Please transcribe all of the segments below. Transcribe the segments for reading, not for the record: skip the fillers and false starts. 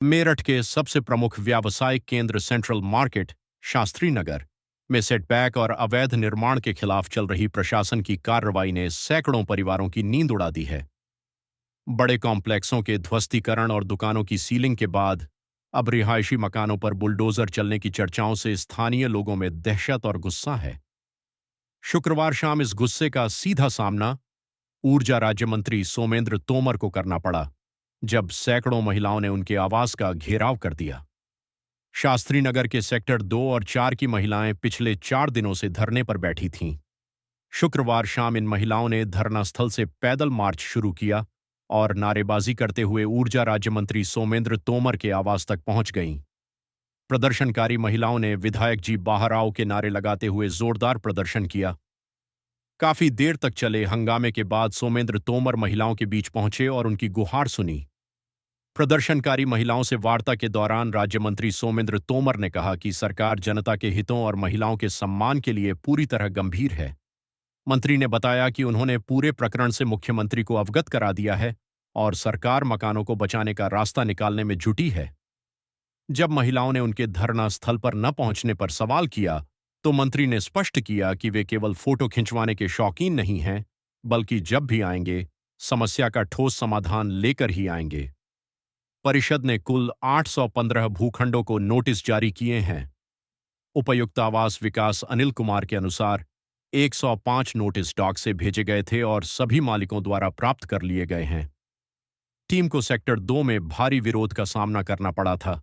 मेरठ के सबसे प्रमुख व्यावसायिक केंद्र सेंट्रल मार्केट शास्त्री नगर में सेटबैक और अवैध निर्माण के खिलाफ चल रही प्रशासन की कार्रवाई ने सैकड़ों परिवारों की नींद उड़ा दी है। बड़े कॉम्प्लेक्सों के ध्वस्तीकरण और दुकानों की सीलिंग के बाद अब रिहायशी मकानों पर बुलडोजर चलने की चर्चाओं से स्थानीय लोगों में दहशत और गुस्सा है। शुक्रवार शाम इस गुस्से का सीधा सामना ऊर्जा राज्य मंत्री सोमेंद्र तोमर को करना पड़ा, जब सैकड़ों महिलाओं ने उनके आवास का घेराव कर दिया। शास्त्री नगर के सेक्टर 2 और 4 की महिलाएं पिछले 4 दिनों से धरने पर बैठी थीं। शुक्रवार शाम इन महिलाओं ने धरना स्थल से पैदल मार्च शुरू किया और नारेबाजी करते हुए ऊर्जा राज्य मंत्री सोमेंद्र तोमर के आवास तक पहुंच गईं। प्रदर्शनकारी महिलाओं ने विधायक जी बाहर आओ के नारे लगाते हुए जोरदार प्रदर्शन किया। काफी देर तक चले हंगामे के बाद सोमेंद्र तोमर महिलाओं के बीच पहुंचे और उनकी गुहार सुनी। प्रदर्शनकारी महिलाओं से वार्ता के दौरान राज्य मंत्री सोमेंद्र तोमर ने कहा कि सरकार जनता के हितों और महिलाओं के सम्मान के लिए पूरी तरह गंभीर है। मंत्री ने बताया कि उन्होंने पूरे प्रकरण से मुख्यमंत्री को अवगत करा दिया है और सरकार मकानों को बचाने का रास्ता निकालने में जुटी है। जब महिलाओं ने उनके धरना स्थल पर न पहुंचने पर सवाल किया, तो मंत्री ने स्पष्ट किया कि वे केवल फोटो खिंचवाने के शौकीन नहीं हैं, बल्कि जब भी आएंगे, समस्या का ठोस समाधान लेकर ही आएंगे। परिषद ने कुल 815 भूखंडों को नोटिस जारी किए हैं। उपायुक्त आवास विकास अनिल कुमार के अनुसार 105 नोटिस डाक से भेजे गए थे और सभी मालिकों द्वारा प्राप्त कर लिए गए हैं। टीम को सेक्टर 2 में भारी विरोध का सामना करना पड़ा था,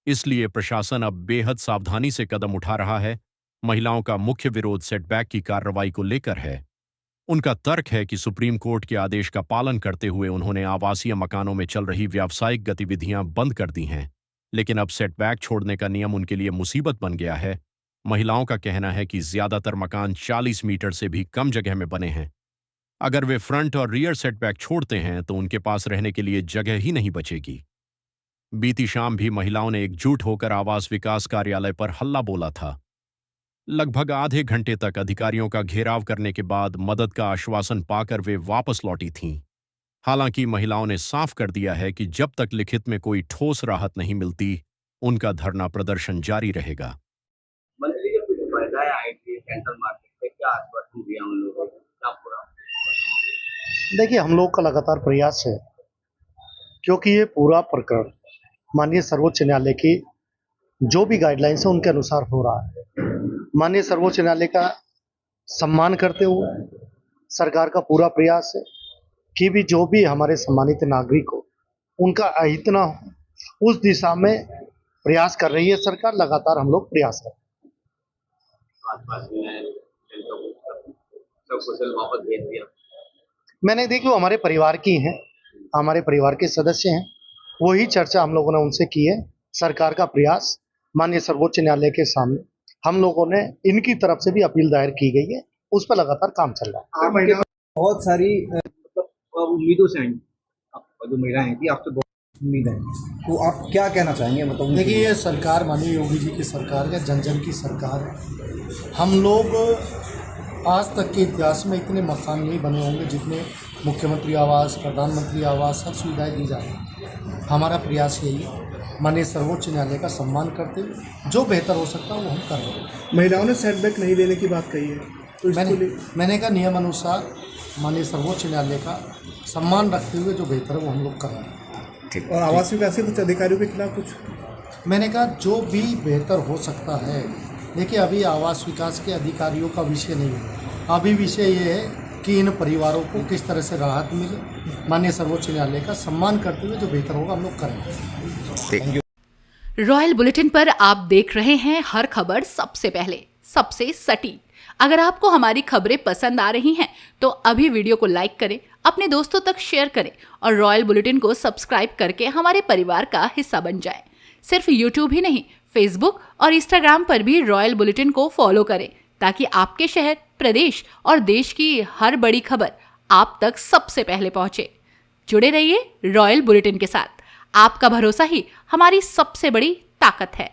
इसलिए प्रशासन अब बेहद सावधानी से कदम उठा रहा है। महिलाओं का मुख्य विरोध सेटबैक की कार्रवाई को लेकर है। उनका तर्क है कि सुप्रीम कोर्ट के आदेश का पालन करते हुए उन्होंने आवासीय मकानों में चल रही व्यावसायिक गतिविधियां बंद कर दी हैं, लेकिन अब सेटबैक छोड़ने का नियम उनके लिए मुसीबत बन गया है। महिलाओं का कहना है कि ज्यादातर मकान 40 मीटर से भी कम जगह में बने हैं। अगर वे फ्रंट और रियर सेटबैक छोड़ते हैं तो उनके पास रहने के लिए जगह ही नहीं बचेगी। बीती शाम भी महिलाओं ने एकजुट होकर आवास विकास कार्यालय पर हल्ला बोला था। लगभग आधे घंटे तक अधिकारियों का घेराव करने के बाद मदद का आश्वासन पाकर वे वापस लौटी थीं। हालांकि महिलाओं ने साफ कर दिया है कि जब तक लिखित में कोई ठोस राहत नहीं मिलती, उनका धरना प्रदर्शन जारी रहेगा। मंत्री जब कुछ महिलाएं आई थी सेंट्रल मार्केट से, क्या आश्वासन दिया उन लोगों को, क्या पूरा? देखिए, हम लोग का लगातार प्रयास है, क्योंकि ये पूरा प्रकरण माननीय सर्वोच्च न्यायालय की जो भी गाइडलाइंस है उनके अनुसार हो रहा है। माननीय सर्वोच्च न्यायालय का सम्मान करते हुए सरकार का पूरा प्रयास है कि भी जो भी हमारे सम्मानित नागरिक हो उनका अहित ना हो, उस दिशा में प्रयास कर रही है सरकार। लगातार हम लोग प्रयास कर रहे हैं। आसपास में सब कुशल वापस भेज दिया। मैंने देखी, वो हमारे परिवार की हैं, हमारे परिवार के सदस्य हैं, वही चर्चा हम लोगों ने उनसे की है। सरकार का प्रयास माननीय सर्वोच्च न्यायालय के सामने हम लोगों ने इनकी तरफ से भी अपील दायर की गई है, उस पर लगातार काम चल रहा है। बहुत सारी उम्मीदों से आई, जो महिलाएं थी आपसे बहुत उम्मीद है, तो आप क्या कहना चाहेंगे? मतलब देखिए, ये सरकार माननीय योगी जी की सरकार है, जन जन की सरकार है। हम लोग आज तक के इतिहास में इतने मकान नहीं बने होंगे जितने मुख्यमंत्री आवास, प्रधानमंत्री आवास, सब सुविधाएं दी जा रही हैं। हमारा प्रयास यही है, माननीय सर्वोच्च न्यायालय का सम्मान करते हुए जो बेहतर हो सकता है वो हम कर रहे हैं। महिलाओं ने सेटबैक नहीं देने की बात कही है, तो मैंने कहा नियम अनुसार माननीय सर्वोच्च न्यायालय का सम्मान रखते हुए जो बेहतर है वो हम लोग कर रहे हैं। और आवास विकास के कुछ अधिकारियों के खिलाफ कुछ मैंने कहा जो भी बेहतर हो सकता है। देखिए, अभी आवास विकास के अधिकारियों का विषय नहीं है, अभी विषय ये है कि इन परिवारों को किस तरह से राहत मिले। माननीय सर्वोच्च न्यायालय का सम्मान करते हुए जो बेहतर होगा हम लोग करेंगे। रॉयल बुलेटिन पर आप देख रहे हैं हर खबर सबसे पहले, सबसे सटीक। अगर आपको हमारी खबरें पसंद आ रही हैं तो अभी वीडियो को लाइक करें, अपने दोस्तों तक शेयर करें और रॉयल बुलेटिन को सब्सक्राइब करके हमारे परिवार का हिस्सा बन जाएं। सिर्फ यूट्यूब ही नहीं, फेसबुक और इंस्टाग्राम पर भी रॉयल बुलेटिन को फॉलो करें, ताकि आपके शहर, प्रदेश और देश की हर बड़ी खबर आप तक सबसे पहले पहुंचे। जुड़े रहिए रॉयल बुलेटिन के साथ। आपका भरोसा ही हमारी सबसे बड़ी ताकत है।